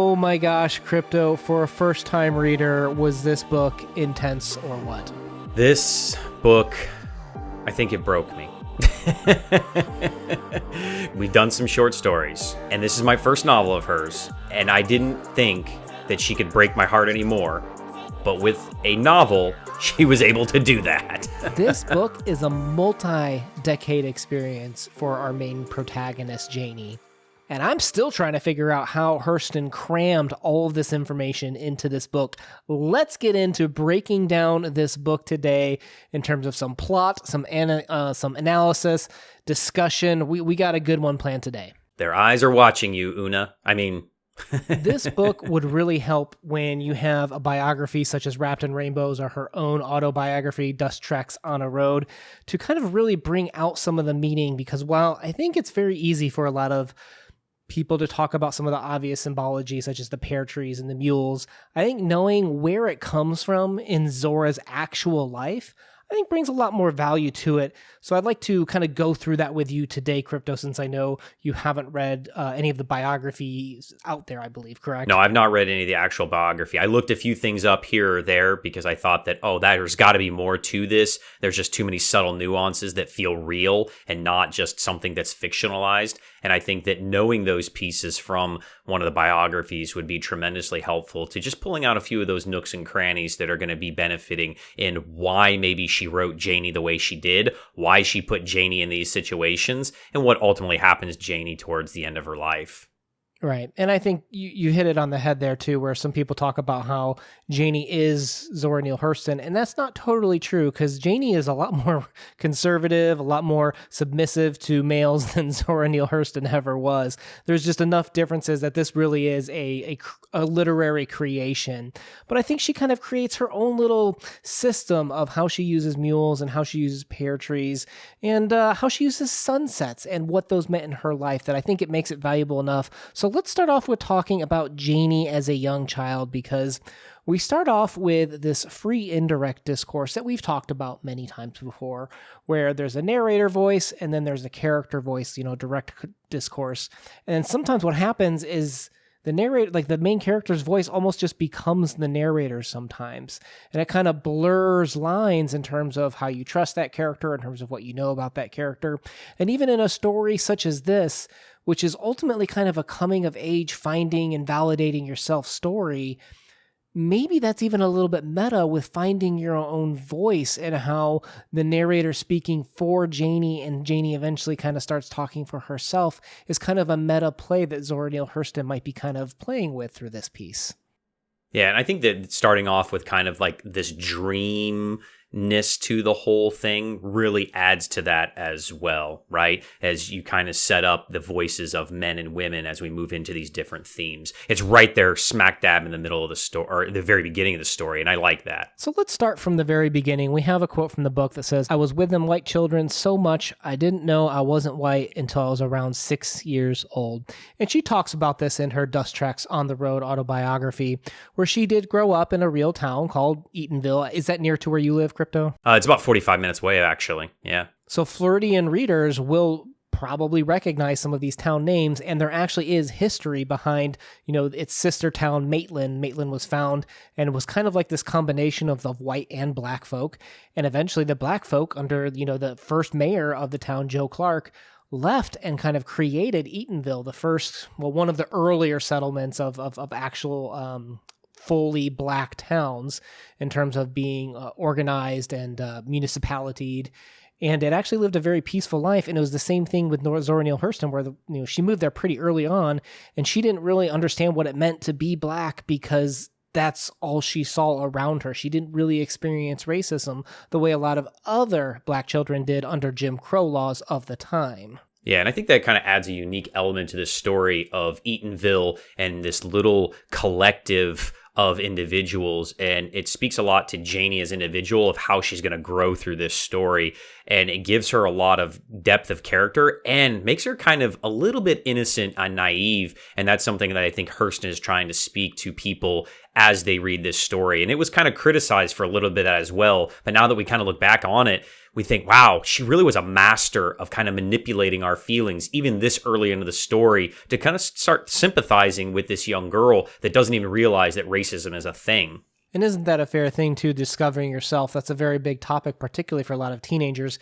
Oh my gosh, Crypto, for a first-time reader, was this book intense or what? This book, I think it broke me. We've done some short stories, and this is my first novel of hers, and I didn't think that she could break my heart anymore. But with a novel, she was able to do that. This book is a multi-decade experience for our main protagonist, Janie. And I'm still trying to figure out how Hurston crammed all of this information into this book. Let's get into breaking down this book today in terms of some plot, some analysis, discussion. We got a good one planned today. Their eyes are watching you, Una. This book would really help when you have a biography such as Wrapped in Rainbows or her own autobiography, Dust Tracks on a Road, to kind of really bring out some of the meaning, because while I think it's very easy for a lot of people to talk about some of the obvious symbology, such as the pear trees and the mules, I think knowing where it comes from in Zora's actual life, I think brings a lot more value to it. So I'd like to kind of go through that with you today, Crypto, since I know you haven't read any of the biographies out there, I believe, correct? No, I've not read any of the actual biography. I looked a few things up here or there because I thought that, there's got to be more to this. There's just too many subtle nuances that feel real and not just something that's fictionalized. And I think that knowing those pieces from one of the biographies would be tremendously helpful to just pulling out a few of those nooks and crannies that are going to be benefiting in why maybe she wrote Janie the way she did, why she put Janie in these situations, and what ultimately happens to Janie towards the end of her life. Right. And I think you hit it on the head there, too, where some people talk about how Janie is Zora Neale Hurston. And that's not totally true, because Janie is a lot more conservative, a lot more submissive to males than Zora Neale Hurston ever was. There's just enough differences that this really is a literary creation. But I think she kind of creates her own little system of how she uses mules and how she uses pear trees and how she uses sunsets and what those meant in her life, that I think it makes it valuable enough. So let's start off with talking about Janie as a young child, because we start off with this free indirect discourse that we've talked about many times before, where there's a narrator voice and then there's a character voice, direct discourse. And sometimes what happens is the narrator, like the main character's voice, almost just becomes the narrator sometimes. And it kind of blurs lines in terms of how you trust that character, in terms of what you know about that character. And even in a story such as this, which is ultimately kind of a coming of age, finding and validating yourself story, maybe that's even a little bit meta with finding your own voice and how the narrator speaking for Janie and Janie eventually kind of starts talking for herself is kind of a meta play that Zora Neale Hurston might be kind of playing with through this piece. Yeah, and I think that starting off with kind of like this dreamness to the whole thing really adds to that as well, right? As you kind of set up the voices of men and women as we move into these different themes. It's right there smack dab in the middle of the story, or the very beginning of the story, and I like that. So let's start from the very beginning. We have a quote from the book that says, "I was with them like children so much I didn't know I wasn't white until I was around 6 years old." And she talks about this in her Dust Tracks on the Road autobiography, where she did grow up in a real town called Eatonville. Is that near to where you live, Crypto? It's about 45 minutes away, actually. Yeah. So Floridian readers will probably recognize some of these town names, and there actually is history behind, its sister town, Maitland. Maitland was found and was kind of like this combination of the white and black folk. And eventually the black folk, under, the first mayor of the town, Joe Clark, left and kind of created Eatonville, one of the earlier settlements of actual fully black towns in terms of being organized and municipalitied. And it actually lived a very peaceful life. And it was the same thing with Zora Neale Hurston, where she moved there pretty early on, and she didn't really understand what it meant to be black because that's all she saw around her. She didn't really experience racism the way a lot of other black children did under Jim Crow laws of the time. Yeah, and I think that kind of adds a unique element to this story of Eatonville and this little collective of individuals, and it speaks a lot to Janie as an individual of how she's going to grow through this story, and it gives her a lot of depth of character and makes her kind of a little bit innocent and naive, and that's something that I think Hurston is trying to speak to people as they read this story. And it was kind of criticized for a little bit as well. But now that we kind of look back on it, we think, wow, she really was a master of kind of manipulating our feelings, even this early into the story, to kind of start sympathizing with this young girl that doesn't even realize that racism is a thing. And isn't that a fair thing too, discovering yourself? That's a very big topic, particularly for a lot of teenagers.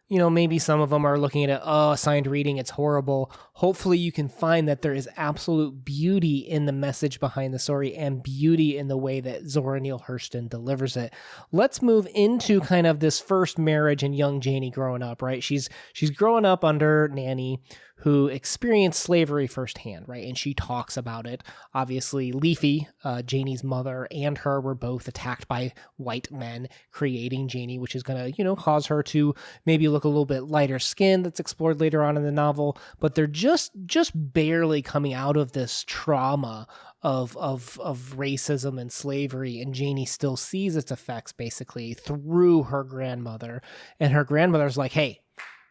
You know, maybe some of them are looking at it, oh, assigned reading, it's horrible. Hopefully you can find that there is absolute beauty in the message behind the story and beauty in the way that Zora Neale Hurston delivers it. Let's move into kind of this first marriage and young Janie growing up, right? She's growing up under Nanny, who experienced slavery firsthand, right? And she talks about it. Obviously, Leafy, Janie's mother, and her were both attacked by white men, creating Janie, which is going to, cause her to maybe look a little bit lighter skinned. That's explored later on in the novel. But they're just barely coming out of this trauma of racism and slavery, and Janie still sees its effects basically through her grandmother. And her grandmother's like, hey,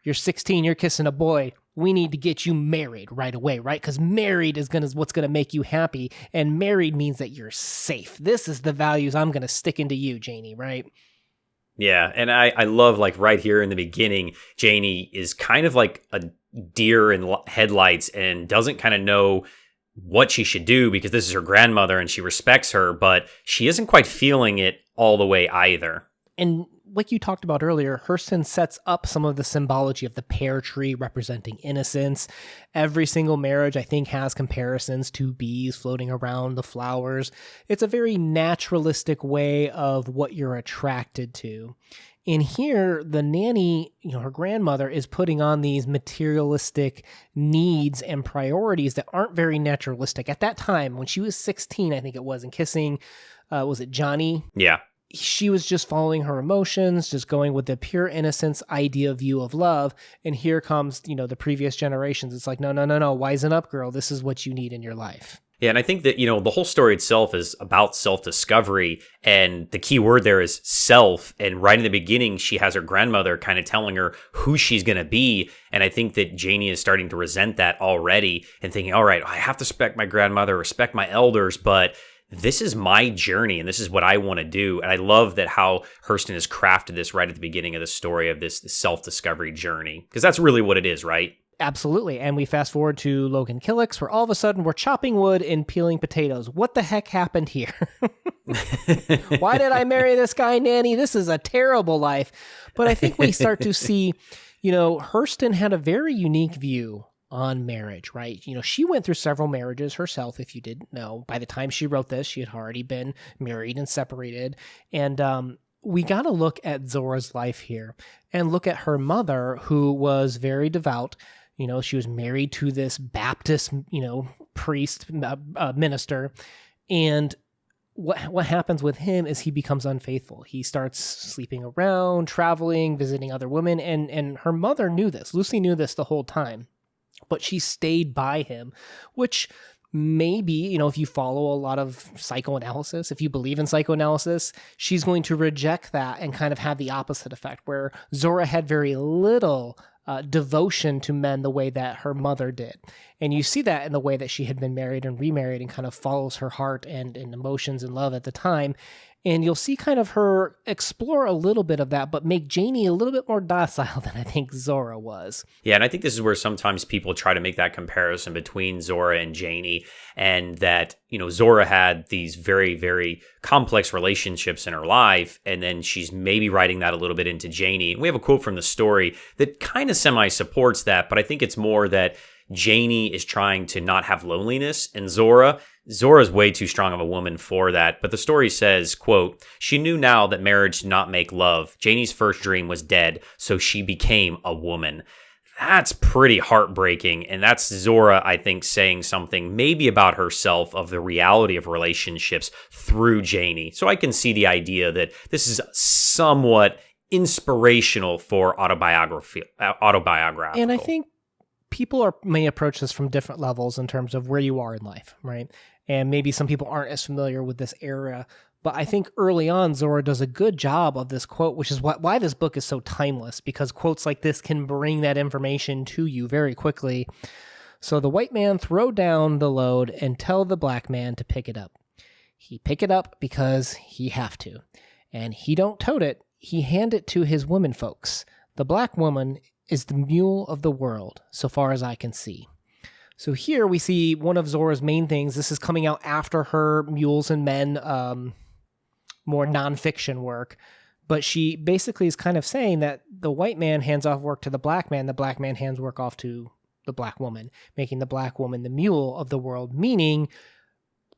you're 16, you're kissing a boy. We need to get you married right away, right? Because married is what's gonna make you happy, and married means that you're safe. This is the values I'm gonna stick into you, Janie, right? Yeah, and I love, like, right here in the beginning, Janie is kind of like a deer in headlights and doesn't kind of know what she should do because this is her grandmother and she respects her, but she isn't quite feeling it all the way either. And like you talked about earlier, Hurston sets up some of the symbology of the pear tree representing innocence. Every single marriage, I think, has comparisons to bees floating around the flowers. It's a very naturalistic way of what you're attracted to. In here, the nanny, her grandmother, is putting on these materialistic needs and priorities that aren't very naturalistic. At that time, when she was 16, I think it was, and kissing, was it Johnny? Yeah. She was just following her emotions, just going with the pure innocence idea view of love. And here comes, the previous generations. It's like, no, wisen up, girl. This is what you need in your life. Yeah, and I think that, the whole story itself is about self-discovery, and the key word there is self. And right in the beginning, she has her grandmother kind of telling her who she's going to be. And I think that Janie is starting to resent that already and thinking, all right, I have to respect my grandmother, respect my elders, but this is my journey and this is what I want to do. And I love that how Hurston has crafted this right at the beginning of the story of this self-discovery journey, because that's really what it is, right? Absolutely. And we fast forward to Logan Killick's, where all of a sudden we're chopping wood and peeling potatoes. What the heck happened here? Why did I marry this guy, Nanny? This is a terrible life. But I think we start to see, Hurston had a very unique view on marriage, right? She went through several marriages herself, if you didn't know. By the time she wrote this, she had already been married and separated. And we got to look at Zora's life here and look at her mother, who was very devout. She was married to this Baptist, priest, minister. And what happens with him is he becomes unfaithful. He starts sleeping around, traveling, visiting other women. And her mother knew this. Lucy knew this the whole time. But she stayed by him, which maybe, if you follow a lot of psychoanalysis, if you believe in psychoanalysis, she's going to reject that and kind of have the opposite effect, where Zora had very little devotion to men the way that her mother did. And you see that in the way that she had been married and remarried and kind of follows her heart and emotions and love at the time. And you'll see kind of her explore a little bit of that, but make Janie a little bit more docile than I think Zora was. Yeah, and I think this is where sometimes people try to make that comparison between Zora and Janie, and that, Zora had these very, very complex relationships in her life, and then she's maybe writing that a little bit into Janie. And we have a quote from the story that kind of semi-supports that, but I think it's more that Janie is trying to not have loneliness, and Zora's way too strong of a woman for that. But the story says, quote, "She knew now that marriage did not make love. Janie's first dream was dead, so she became a woman." That's pretty heartbreaking. And that's Zora, I think, saying something maybe about herself, of the reality of relationships through Janie. So I can see the idea that this is somewhat inspirational for autobiographical. And I think people may approach this from different levels in terms of where you are in life, right? And maybe some people aren't as familiar with this era, but I think early on, Zora does a good job of this quote, which is why this book is so timeless, because quotes like this can bring that information to you very quickly. So the white man throw down the load and tell the black man to pick it up. He pick it up because he have to. And he don't tote it. He hand it to his women folks. The black woman is the mule of the world, so far as I can see. So here we see one of Zora's main things. This is coming out after her Mules and Men, more nonfiction work. But she basically is kind of saying that the white man hands off work to the black man hands work off to the black woman, making the black woman the mule of the world, meaning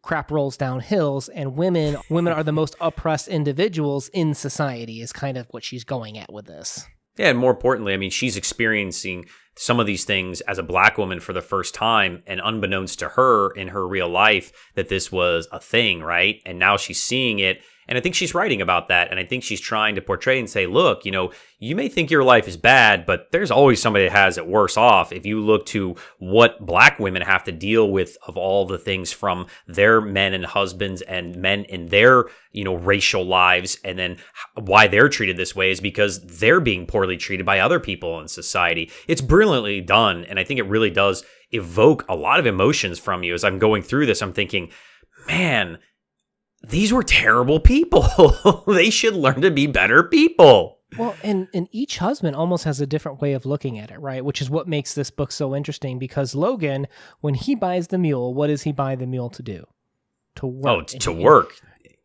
crap rolls down hills, and women are the most oppressed individuals in society is kind of what she's going at with this. Yeah, and more importantly, I mean, she's experiencing some of these things as a black woman for the first time, and unbeknownst to her in her real life that this was a thing, right? And now she's seeing it. And I think she's writing about that. And I think she's trying to portray and say, look, you may think your life is bad, but there's always somebody that has it worse off. If you look to what black women have to deal with of all the things from their men and husbands and men in their, racial lives, and then why they're treated this way is because they're being poorly treated by other people in society. It's brilliantly done. And I think it really does evoke a lot of emotions from you. As I'm going through this, I'm thinking, man, these were terrible people. They should learn to be better people. Well, and each husband almost has a different way of looking at it, right? Which is what makes this book so interesting, because Logan, when he buys the mule, what does he buy the mule to do? To work. Oh, to work.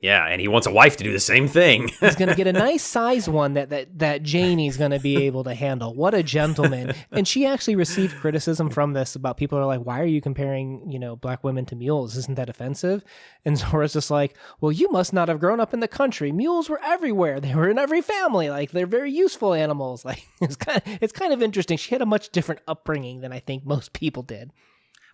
Yeah, and he wants a wife to do the same thing. He's going to get a nice size one that Janie's going to be able to handle. What a gentleman. And she actually received criticism from this about people are like, why are you comparing, black women to mules? Isn't that offensive? And Zora's just like, well, you must not have grown up in the country. Mules were everywhere. They were in every family. Like, they're very useful animals. Like, it's kind of interesting. She had a much different upbringing than I think most people did.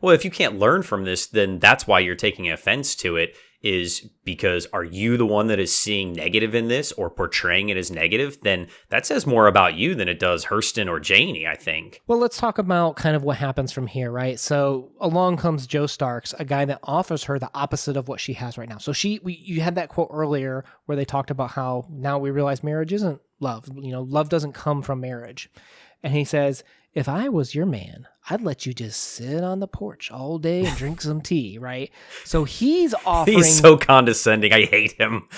Well, if you can't learn from this, then that's why you're taking offense to it, is because are you the one that is seeing negative in this or portraying it as negative? Then that says more about you than it does Hurston or Janie, I think. Well, let's talk about kind of what happens from here, right? So along comes Joe Starks, a guy that offers her the opposite of what she has right now. So you had that quote earlier where they talked about how now we realize marriage isn't love. Love doesn't come from marriage. And he says, if I was your man, I'd let you just sit on the porch all day and drink some tea, right? So he's offering... He's so condescending. I hate him.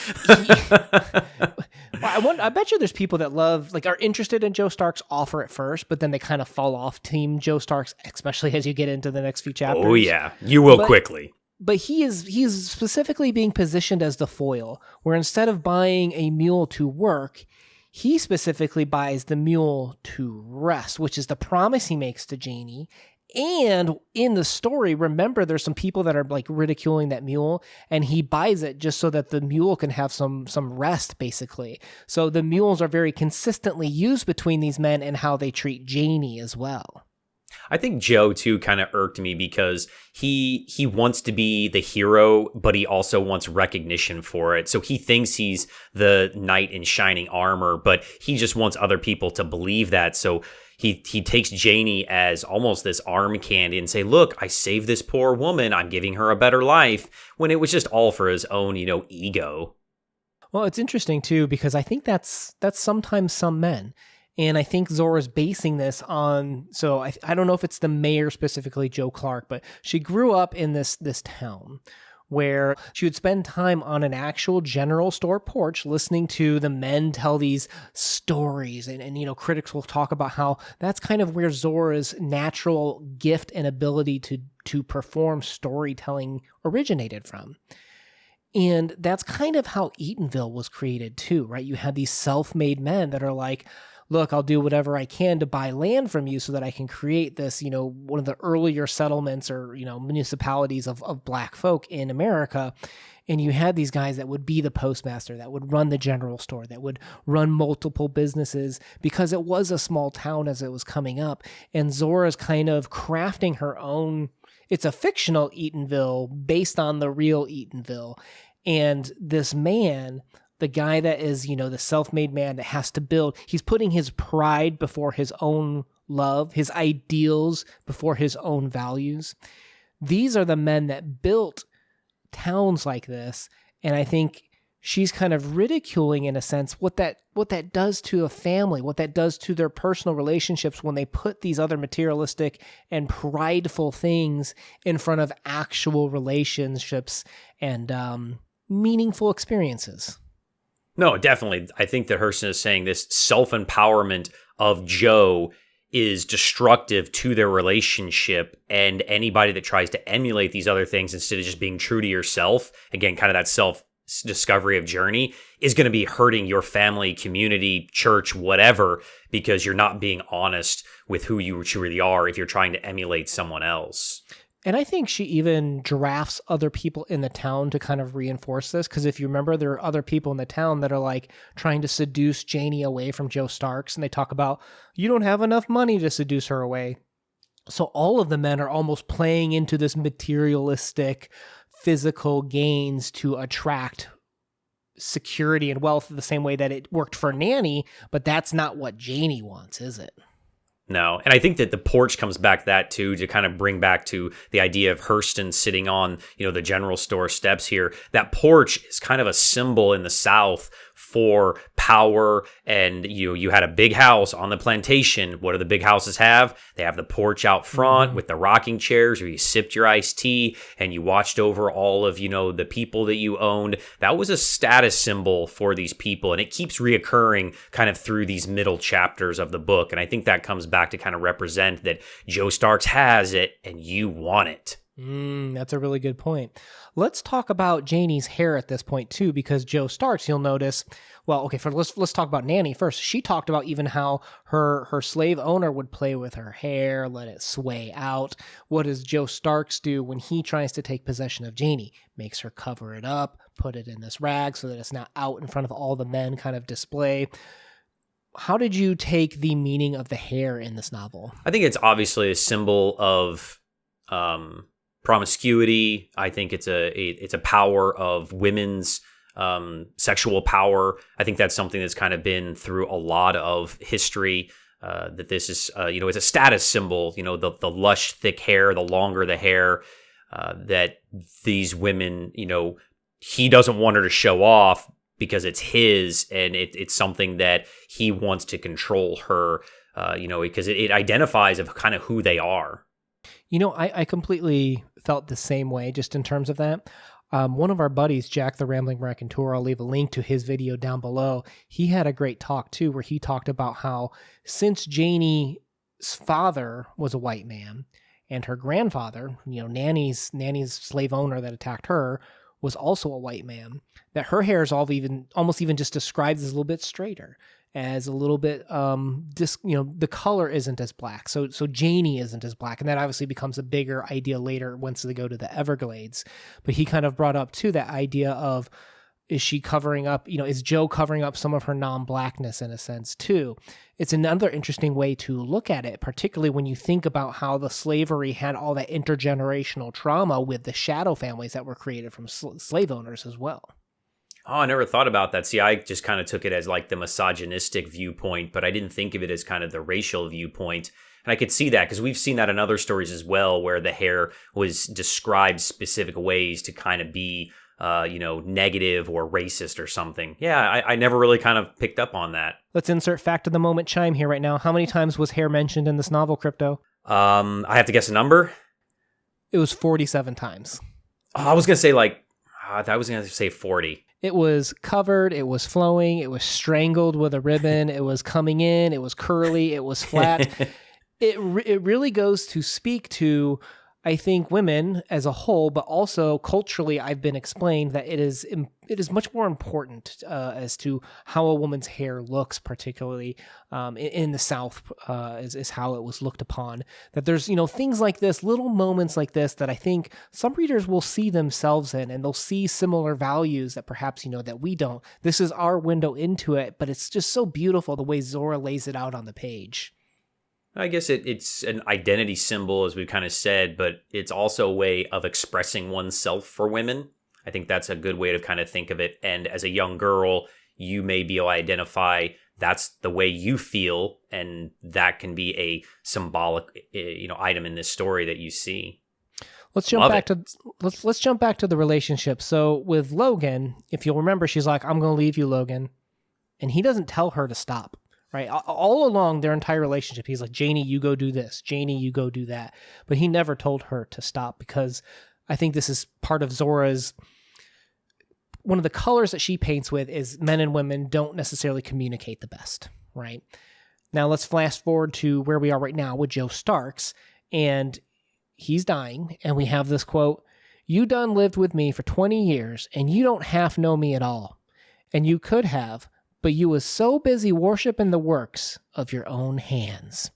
I bet you there's people that are interested in Joe Stark's offer at first, but then they kind of fall off team Joe Stark's, especially as you get into the next few chapters. Oh, yeah. You will quickly. But he's specifically being positioned as the foil, where instead of buying a mule to work, he specifically buys the mule to rest, which is the promise he makes to Janie. And in the story, remember, there's some people that are like ridiculing that mule, and he buys it just so that the mule can have some rest, basically. So the mules are very consistently used between these men and how they treat Janie as well. I think Joe, too, kind of irked me because he wants to be the hero, but he also wants recognition for it. So he thinks he's the knight in shining armor, but he just wants other people to believe that. So he takes Janie as almost this arm candy and say, look, I saved this poor woman. I'm giving her a better life, when it was just all for his own, ego. Well, it's interesting, too, because I think that's sometimes some men. And I think Zora's basing this on, so I don't know if it's the mayor specifically, Joe Clark, but she grew up in this town where she would spend time on an actual general store porch listening to the men tell these stories. And critics will talk about how that's kind of where Zora's natural gift and ability to perform storytelling originated from. And that's kind of how Eatonville was created too, right? You had these self-made men that are like, look, I'll do whatever I can to buy land from you so that I can create this, one of the earlier settlements or, municipalities of black folk in America. And you had these guys that would be the postmaster, that would run the general store, that would run multiple businesses, because it was a small town as it was coming up. And Zora's kind of crafting her own, it's a fictional Eatonville based on the real Eatonville. And this man, the guy that is, the self-made man that has to build, he's putting his pride before his own love, his ideals before his own values. These are the men that built towns like this. And I think she's kind of ridiculing, in a sense, what that does to a family, what that does to their personal relationships when they put these other materialistic and prideful things in front of actual relationships and meaningful experiences. No, definitely. I think that Hurston is saying this self-empowerment of Joe is destructive to their relationship, and anybody that tries to emulate these other things instead of just being true to yourself, again, kind of that self-discovery of journey, is going to be hurting your family, community, church, whatever, because you're not being honest with who you truly are if you're trying to emulate someone else. And I think she even drafts other people in the town to kind of reinforce this. Because if you remember, there are other people in the town that are like trying to seduce Janie away from Joe Starks. And they talk about, you don't have enough money to seduce her away. So all of the men are almost playing into this materialistic physical gains to attract security and wealth the same way that it worked for Nanny. But that's not what Janie wants, is it? No, and I think that the porch comes back that too, to kind of bring back to the idea of Hurston sitting on, the general store steps here. That porch is kind of a symbol in the South for power, and you had a big house on the plantation. What do the big houses have? They have the porch out front with the rocking chairs where you sipped your iced tea and you watched over all of, the people that you owned. That was a status symbol for these people, and it keeps reoccurring kind of through these middle chapters of the book. And I think that comes back to kind of represent that Joe Starks has it and you want it. That's a really good point. Let's talk about Janie's hair at this point too, because Joe Starks, you'll notice. Well, okay, let's talk about Nanny first. She talked about even how her slave owner would play with her hair, let it sway out. What does Joe Starks do when he tries to take possession of Janie? Makes her cover it up, put it in this rag so that it's not out in front of all the men, kind of display. How did you take the meaning of the hair in this novel? I think it's obviously a symbol of promiscuity. I think it's a power of women's sexual power. I think that's something that's kind of been through a lot of history. That this is it's a status symbol. The lush, thick hair, the longer the hair, that these women, he doesn't want her to show off because it's his, and it's something that he wants to control her. Because it identifies of kind of who they are. I completely felt the same way, just in terms of that. One of our buddies, Jack the Rambling Raconteur, I'll leave a link to his video down below. He had a great talk too, where he talked about how since Janie's father was a white man and her grandfather, Nanny's slave owner that attacked her, was also a white man, that her hair is almost even just described as a little bit straighter, as a little bit, the color isn't as black. So Janie isn't as black. And that obviously becomes a bigger idea later once they go to the Everglades. But he kind of brought up too that idea of, is she covering up, is Joe covering up some of her non-blackness in a sense too? It's another interesting way to look at it, particularly when you think about how the slavery had all that intergenerational trauma with the shadow families that were created from slave owners as well. Oh, I never thought about that. See, I just kind of took it as like the misogynistic viewpoint, but I didn't think of it as kind of the racial viewpoint. And I could see that because we've seen that in other stories as well, where the hair was described specific ways to kind of be, negative or racist or something. Yeah, I never really kind of picked up on that. Let's insert fact of the moment chime here right now. How many times was hair mentioned in this novel, Crypto? I have to guess a number? It was 47 times. Oh, I was going to say 40. It was covered, it was flowing, it was strangled with a ribbon, it was coming in, it was curly, it was flat. It really goes to speak to, I think, women as a whole, but also culturally, I've been explained that it is much more important as to how a woman's hair looks, particularly in the South, is how it was looked upon. That there's, things like this, little moments like this that I think some readers will see themselves in, and they'll see similar values that perhaps, that we don't. This is our window into it, but it's just so beautiful the way Zora lays it out on the page. I guess it's an identity symbol, as we've kind of said, but it's also a way of expressing oneself for women. I think that's a good way to kind of think of it. And as a young girl, you may be able to identify that's the way you feel, and that can be a symbolic, item in this story that you see. Let's jump back to the relationship. So with Logan, if you'll remember, she's like, "I'm going to leave you, Logan," and he doesn't tell her to stop. Right. All along their entire relationship, he's like, "Janie, you go do this. Janie, you go do that." But he never told her to stop, because I think this is part of Zora's one of the colors that she paints with is men and women don't necessarily communicate the best, right? Now let's fast forward to where we are right now with Joe Starks, and he's dying, and we have this quote, "You done lived with me for 20 years, and you don't half know me at all. And you could have, but you was so busy worshiping the works of your own hands."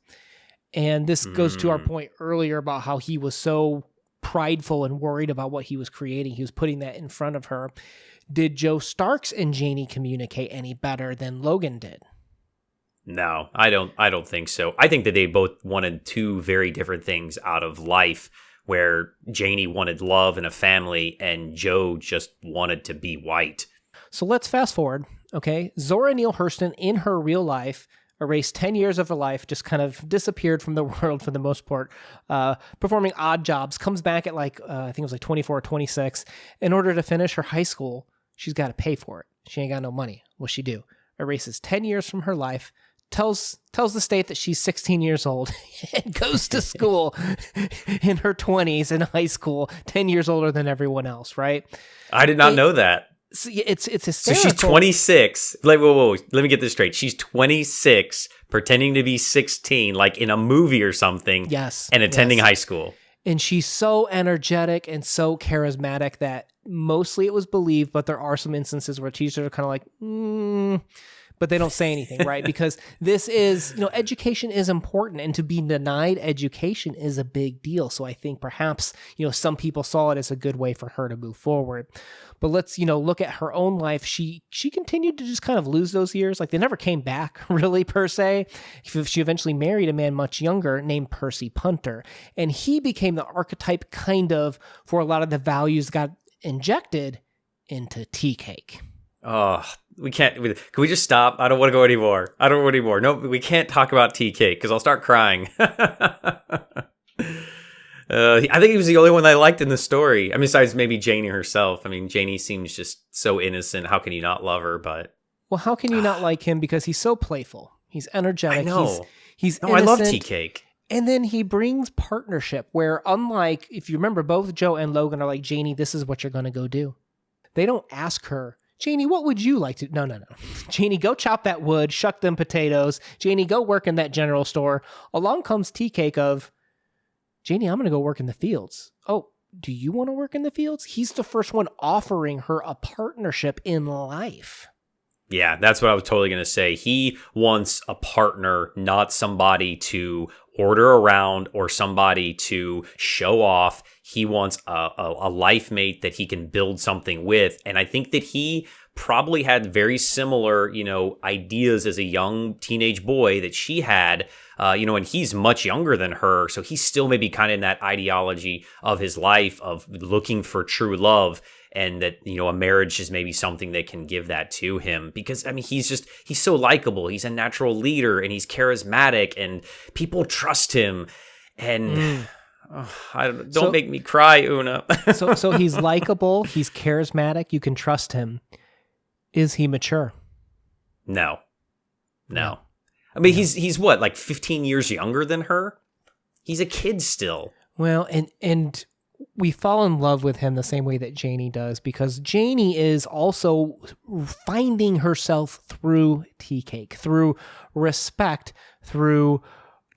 And this goes to our point earlier about how he was so prideful and worried about what he was creating. He was putting that in front of her. Did Joe Starks and Janie communicate any better than Logan did? No, I don't think so. I think that they both wanted two very different things out of life, where Janie wanted love and a family, and Joe just wanted to be white. So let's fast forward, okay? Zora Neale Hurston, in her real life, erased 10 years of her life, just kind of disappeared from the world for the most part, performing odd jobs, comes back at I think it was 24 or 26. In order to finish her high school, she's got to pay for it. She ain't got no money. What's she do? Erases 10 years from her life, tells the state that she's 16 years old and goes to school in her 20s in high school, 10 years older than everyone else, right? I did not know that. It's hysterical. So she's 26. Whoa. Let me get this straight. She's 26, pretending to be 16, like in a movie or something. Yes. And attending high school. And she's so energetic and so charismatic that mostly it was believed, but there are some instances where teachers are kind of like, but they don't say anything, right? Because this is, education is important, and to be denied education is a big deal. So I think perhaps, some people saw it as a good way for her to move forward. But let's, look at her own life. She continued to just kind of lose those years. Like, they never came back really, per se. She eventually married a man much younger named Percy Punter, and he became the archetype kind of for a lot of the values that got injected into tea cake. Oh, we can't. Can we just stop? I don't want to go anymore. No, we can't talk about tea cake because I'll start crying. I think he was the only one that I liked in the story. I mean, besides maybe Janie herself. I mean, Janie seems just so innocent. How can you not love her? But well, how can you not like him? Because he's so playful. He's energetic. I know. He's no, innocent. I love tea cake. And then he brings partnership where, unlike, if you remember, both Joe and Logan are like, Janie, this is what you're going to go do. They don't ask her, Janie, what would you like to... No. Janie, go chop that wood, shuck them potatoes. Janie, go work in that general store. Along comes tea cake of, Janie, I'm going to go work in the fields. Oh, do you want to work in the fields? He's the first one offering her a partnership in life. Yeah, that's what I was totally going to say. He wants a partner, not somebody to order around or somebody to show off. He wants a life mate that he can build something with. And I think that he probably had very similar, ideas as a young teenage boy that she had, and he's much younger than her. So he's still maybe kind of in that ideology of his life of looking for true love. And that, a marriage is maybe something that can give that to him because, I mean, he's so likable. He's a natural leader and he's charismatic and people trust him. And don't make me cry, Una. so he's likable. He's charismatic. You can trust him. Is he mature? No. I mean, he's what, like 15 years younger than her? He's a kid still. Well, and we fall in love with him the same way that Janie does, because Janie is also finding herself through tea cake, through respect, through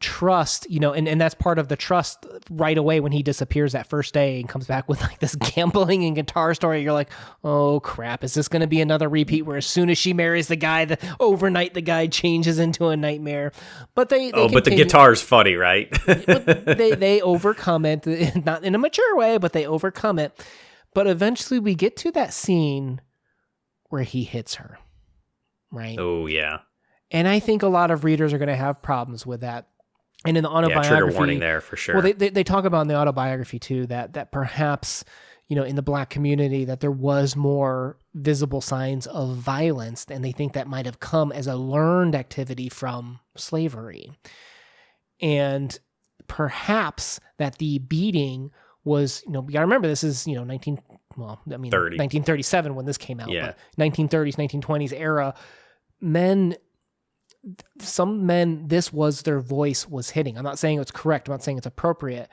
trust, and that's part of the trust right away when he disappears that first day and comes back with like this gambling and guitar story. You're like, oh crap, is this going to be another repeat where as soon as she marries the guy, overnight the guy changes into a nightmare? But but the guitar's funny, right? they overcome it, not in a mature way, but they overcome it. But eventually we get to that scene where he hits her, right? Oh yeah. And I think a lot of readers are going to have problems with that. And in the autobiography, trigger warning there for sure. Well, they talk about in the autobiography too that perhaps in the Black community that there was more visible signs of violence, and they think that might have come as a learned activity from slavery, and perhaps that the beating was you got to remember this is 1937 when this came out, but 1930s 1920s era some men, this was their voice was hitting. I'm not saying it's correct. I'm not saying it's appropriate,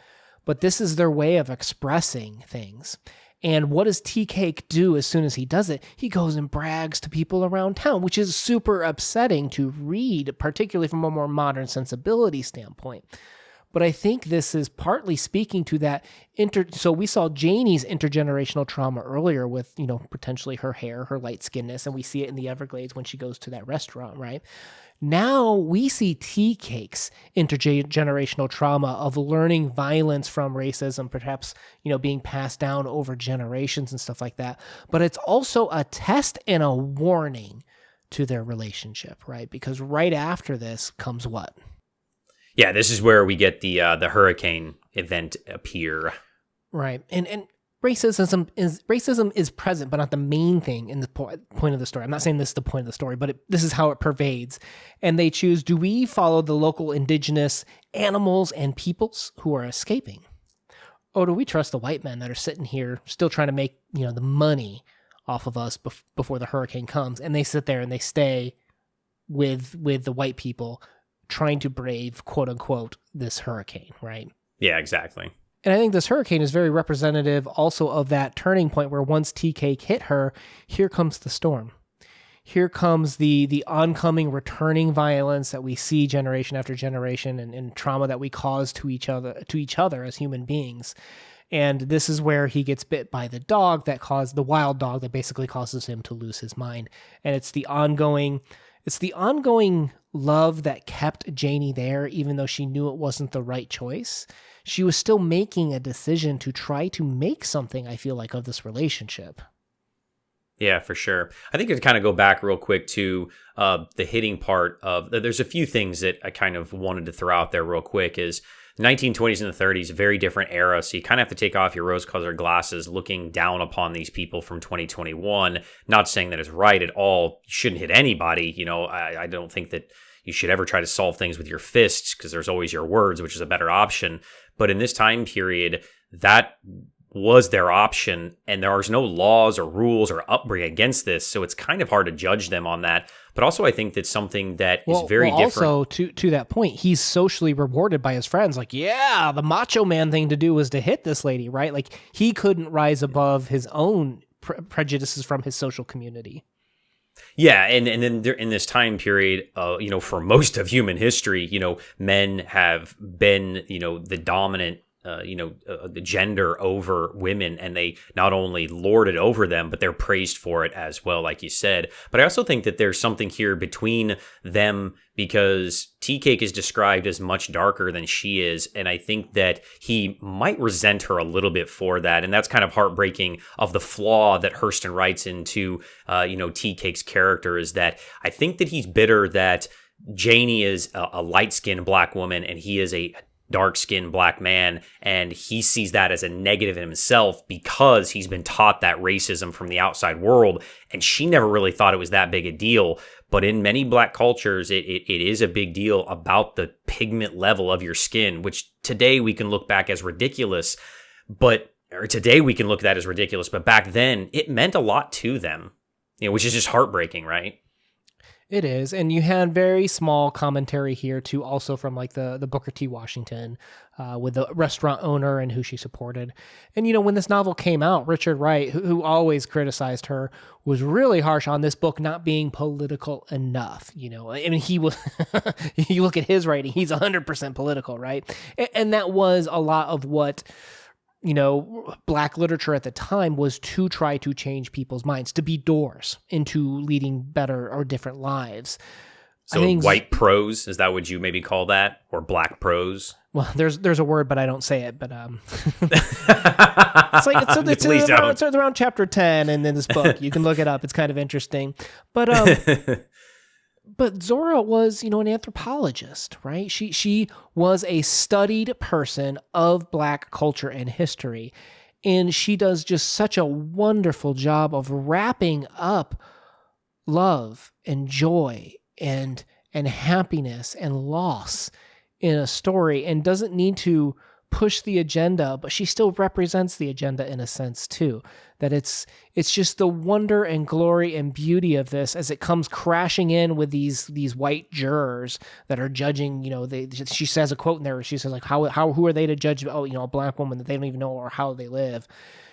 but this is their way of expressing things. And what does Tea Cake do as soon as he does it? He goes and brags to people around town, which is super upsetting to read, particularly from a more modern sensibility standpoint. But I think this is partly speaking to that. So we saw Janie's intergenerational trauma earlier with, potentially her hair, her light skinness, and we see it in the Everglades when she goes to that restaurant, right? Now we see Tea Cake's intergenerational trauma of learning violence from racism, perhaps, being passed down over generations and stuff like that. But it's also a test and a warning to their relationship, right? Because right after this comes what? Yeah, this is where we get the hurricane event appear. Right. And racism is present, but not the main thing in the point of the story. I'm not saying this is the point of the story, but this is how it pervades. And they choose, do we follow the local indigenous animals and peoples who are escaping? Or do we trust the white men that are sitting here still trying to make, the money off of us before the hurricane comes? And they sit there and they stay with the white people trying to brave, quote unquote, this hurricane, right? Yeah, exactly. And I think this hurricane is very representative also of that turning point where once Tea Cake hit her, here comes the storm. Here comes the oncoming, returning violence that we see generation after generation and trauma that we cause to each other as human beings. And this is where he gets bit by the dog the wild dog that basically causes him to lose his mind. And it's the ongoing love that kept Janie there, even though she knew it wasn't the right choice. She was still making a decision to try to make something, I feel like, of this relationship. Yeah, for sure. I think to kind of go back real quick to the hitting part of, there's a few things that I kind of wanted to throw out there real quick is the 1920s and the 30s, a very different era. So you kind of have to take off your rose-colored glasses looking down upon these people from 2021. Not saying that it's right at all. You shouldn't hit anybody. I don't think that you should ever try to solve things with your fists because there's always your words, which is a better option. But in this time period, that was their option, and there are no laws or rules or upbringing against this, so it's kind of hard to judge them on that. But also, I think that's something that is very different. Also, to that point, he's socially rewarded by his friends. Like, yeah, the macho man thing to do was to hit this lady, right? Like, he couldn't rise above his own prejudices from his social community. Yeah, and then in this time period, for most of human history, men have been, the dominant the gender over women, and they not only lord it over them, but they're praised for it as well, like you said. But I also think that there's something here between them because Tea Cake is described as much darker than she is, and I think that he might resent her a little bit for that, and that's kind of heartbreaking of the flaw that Hurston writes into, Tea Cake's character is that I think that he's bitter that Janie is a light-skinned black woman and he is a dark-skinned black man, and he sees that as a negative in himself because he's been taught that racism from the outside world, and she never really thought it was that big a deal. But in many black cultures, it is a big deal about the pigment level of your skin, which today we can look back as ridiculous, but back then it meant a lot to them, which is just heartbreaking, right? It is, and you had very small commentary here too, also from like the Booker T. Washington with the restaurant owner and who she supported. And when this novel came out, Richard Wright, who always criticized her, was really harsh on this book not being political enough. He was. You look at his writing; he's 100% political, right? And that was a lot of what black literature at the time was to try to change people's minds, to be doors into leading better or different lives. So white prose, is that what you maybe call that? Or black prose? Well, there's a word, but I don't say it. But it's around chapter 10 in this book. You can look it up. It's kind of interesting. But Zora was, an anthropologist, right? She was a studied person of black culture and history. And she does just such a wonderful job of wrapping up love and joy and happiness and loss in a story, and doesn't need to push the agenda, but she still represents the agenda in a sense too. That it's just the wonder and glory and beauty of this as it comes crashing in with these white jurors that are judging. She says a quote in there where she says like, who are they to judge? A black woman that they don't even know or how they live.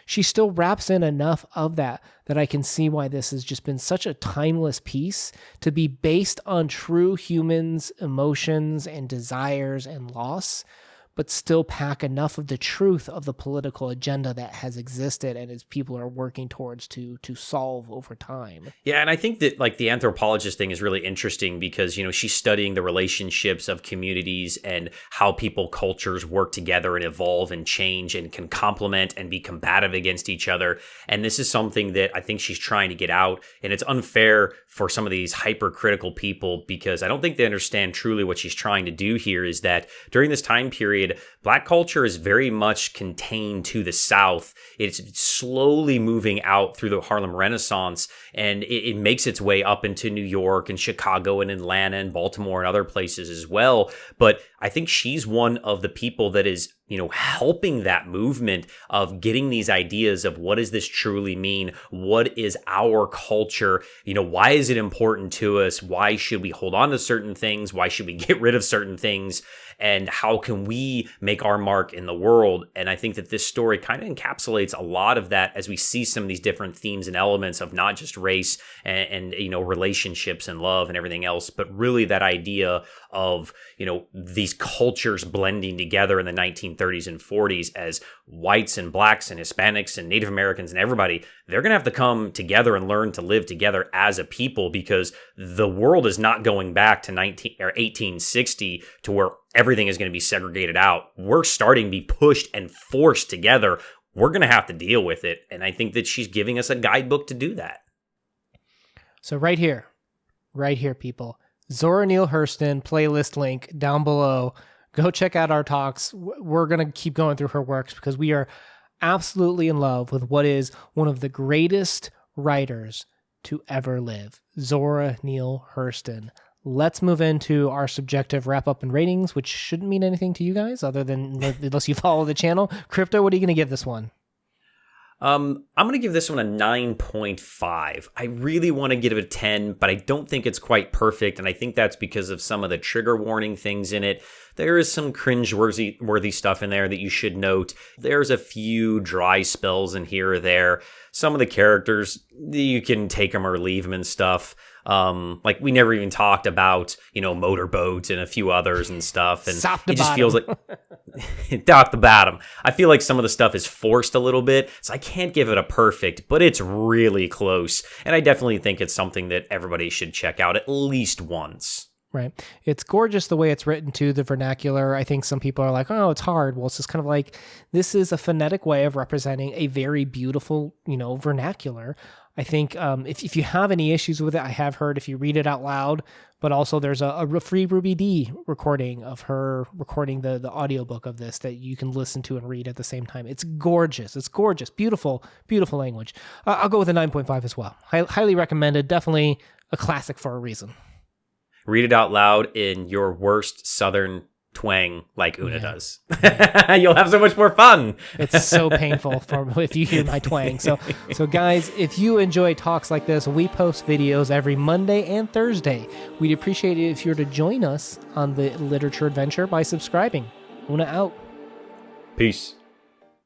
she still wraps in enough of that I can see why this has just been such a timeless piece to be based on true humans' emotions and desires and loss, but still pack enough of the truth of the political agenda that has existed and as people are working towards to solve over time. Yeah, and I think that like the anthropologist thing is really interesting because, she's studying the relationships of communities and how people cultures work together and evolve and change and can complement and be combative against each other. And this is something that I think she's trying to get out. And it's unfair for some of these hypercritical people because I don't think they understand truly what she's trying to do here is that during this time period, Black culture is very much contained to the South. It's slowly moving out through the Harlem Renaissance, and it makes its way up into New York and Chicago and Atlanta and Baltimore and other places as well. But I think she's one of the people that is, helping that movement of getting these ideas of what does this truly mean? What is our culture? Why is it important to us? Why should we hold on to certain things? Why should we get rid of certain things? And how can we make our mark in the world? And I think that this story kind of encapsulates a lot of that as we see some of these different themes and elements of not just race and relationships and love and everything else, but really that idea of, these cultures blending together in the 1930s and 40s as whites and blacks and Hispanics and Native Americans and everybody, they're going to have to come together and learn to live together as a people because the world is not going back to 1860 to where everything is going to be segregated out. We're starting to be pushed and forced together. We're going to have to deal with it. And I think that she's giving us a guidebook to do that. So right here, people, Zora Neale Hurston playlist link down below. Go check out our talks. We're going to keep going through her works because we are absolutely in love with what is one of the greatest writers to ever live, Zora Neale Hurston. Let's move into our subjective wrap-up and ratings, which shouldn't mean anything to you guys other than unless you follow the channel. Crypto, what are you going to give this one? I'm going to give this one a 9.5. I really want to give it a 10, but I don't think it's quite perfect, and I think that's because of some of the trigger warning things in it. There is some cringe-worthy stuff in there that you should note. There's a few dry spells in here or there. Some of the characters, you can take them or leave them and stuff. Like we never even talked about, motorboats and a few others and stuff. And it just feels like top to bottom. I feel like some of the stuff is forced a little bit. So I can't give it a perfect, but it's really close. And I definitely think it's something that everybody should check out at least once. Right. It's gorgeous the way it's written to the vernacular. I think some people are like, oh, it's hard. Well, it's just kind of like, this is a phonetic way of representing a very beautiful, vernacular. I think if you have any issues with it, I have heard if you read it out loud, but also there's a free Ruby D recording of her recording the audiobook of this that you can listen to and read at the same time. It's gorgeous. It's gorgeous. Beautiful, beautiful language. I'll go with a 9.5 as well. Highly recommended. Definitely a classic for a reason. Read it out loud in your worst Southern twang like Una does. You'll have so much more fun. It's so painful if you hear my twang. So guys, if you enjoy talks like this, we post videos every Monday and Thursday. We'd appreciate it if you were to join us on the literature adventure by subscribing. Una out. Peace.